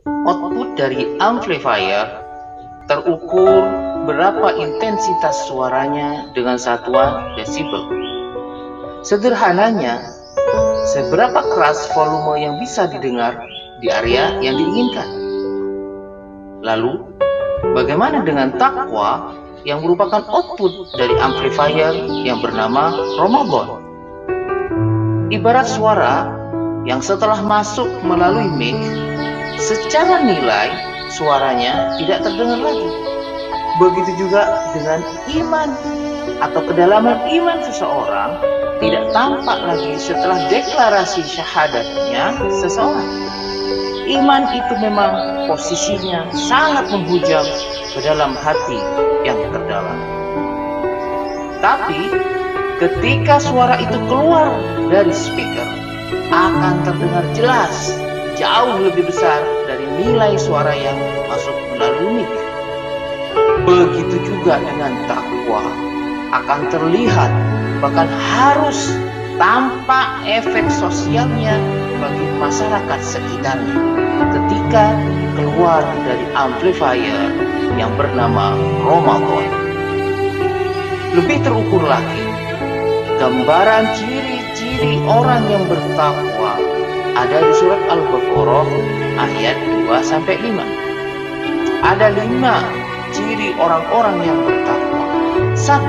Output dari amplifier terukur berapa intensitas suaranya dengan satuan desibel. Sederhananya, seberapa keras volume yang bisa didengar di area yang diinginkan. Lalu, bagaimana dengan takwa yang merupakan output dari amplifier yang bernama Ramadan? Ibarat suara yang setelah masuk melalui mic, secara nilai suaranya tidak terdengar lagi. Begitu juga dengan iman atau kedalaman iman seseorang tidak tampak lagi setelah deklarasi syahadatnya seseorang. Iman itu memang posisinya sangat menghujam ke dalam hati yang terdalam. Tapi ketika suara itu keluar dari speaker, akan terdengar jelas, jauh lebih besar dari nilai suara yang masuk melalui mic. Begitu juga dengan takwa, akan terlihat bahkan harus tampak efek sosialnya bagi masyarakat sekitarnya ketika keluar dari amplifier yang bernama Ramadan. Lebih terukur lagi, gambaran ciri-ciri orang yang bertakwa ada di surat Al-Baqarah ayat 2-5. Ada 5 ciri orang-orang yang bertakwa. 1.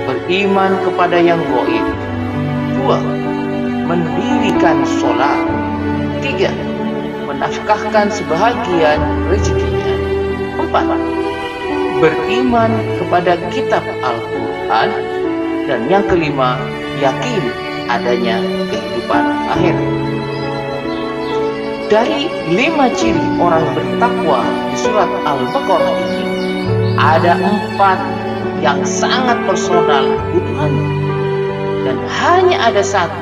Beriman kepada yang gaib. 2. Mendirikan sholat. 3. Menafkahkan sebahagian rezekinya. 4. Beriman kepada kitab Al-Quran. Dan yang kelima, yakin adanya kehidupan akhirat. Dari 5 ciri orang bertakwa di surat Al-Baqarah ini, ada 4 yang sangat personal kebutuhannya, dan hanya ada 1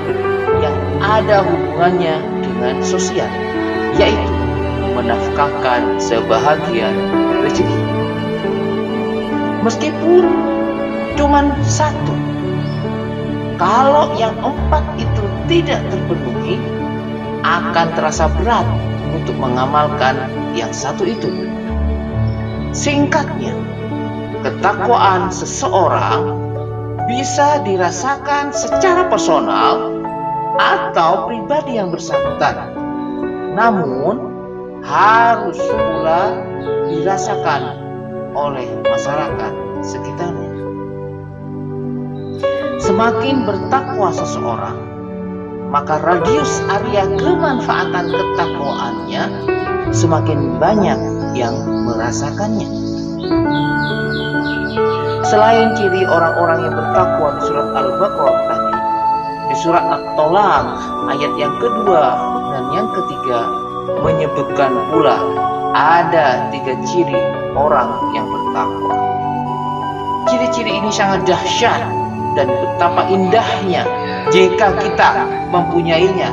yang ada hubungannya dengan sosial, yaitu menafkahkan sebahagian rezeki. Meskipun cuman 1, kalau yang 4 itu tidak terpenuhi, akan terasa berat untuk mengamalkan yang 1 itu. Singkatnya, ketakwaan seseorang bisa dirasakan secara personal atau pribadi yang bersangkutan, namun harus pula dirasakan oleh masyarakat sekitarnya. Semakin bertakwa seseorang, maka radius area kemanfaatan ketakwaannya semakin banyak yang merasakannya. Selain ciri orang-orang yang bertakwa di surat Al-Baqarah tadi, di surat At-Tolaq ayat yang kedua dan yang ketiga menyebutkan pula ada 3 ciri orang yang bertakwa. Ciri-ciri ini sangat dahsyat dan betapa indahnya jika kita mempunyainya.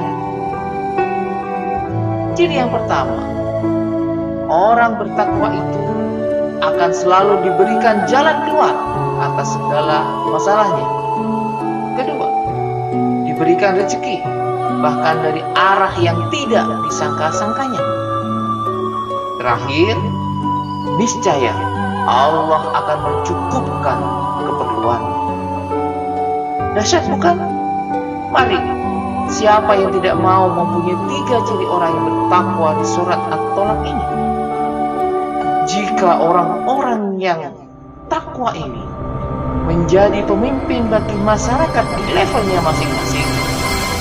Ciri yang pertama, orang bertakwa itu akan selalu diberikan jalan keluar atas segala masalahnya. Kedua, diberikan rezeki bahkan dari arah yang tidak disangka-sangkanya. Terakhir, niscaya Allah akan mencukupkan keperluannya. Dahsyat bukan? Mari, siapa yang tidak mau mempunyai 3 ciri orang yang bertakwa di surat At-Tolaq ini? Jika orang-orang yang takwa ini menjadi pemimpin bagi masyarakat di levelnya masing-masing,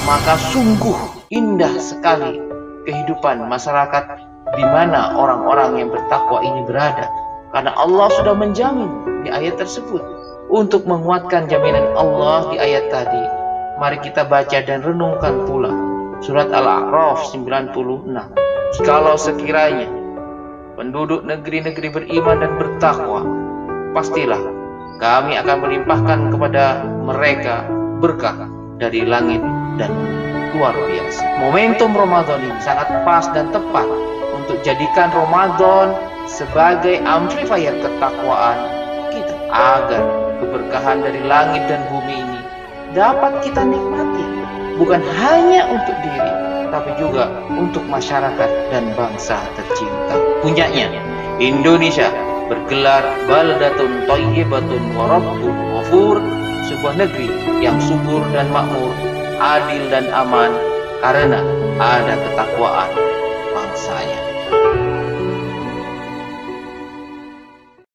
maka sungguh indah sekali kehidupan masyarakat di mana orang-orang yang bertakwa ini berada. Karena Allah sudah menjamin di ayat tersebut. Untuk menguatkan jaminan Allah di ayat tadi, mari kita baca dan renungkan pula surat Al-A'raf 96. Jikalau sekiranya penduduk negeri-negeri beriman dan bertakwa, pastilah kami akan melimpahkan kepada mereka berkah dari langit dan luar biasa. Momentum Ramadan ini sangat pas dan tepat untuk jadikan Ramadan sebagai amplifier ketakwaan kita, agar keberkahan dari langit dan bumi ini dapat kita nikmati, bukan hanya untuk diri, tapi juga untuk masyarakat dan bangsa tercinta. Punyanya Indonesia bergelar baldatun thayyibatun wa rabbun ghafur, sebuah negeri yang subur dan makmur, adil dan aman karena ada ketakwaan bangsanya.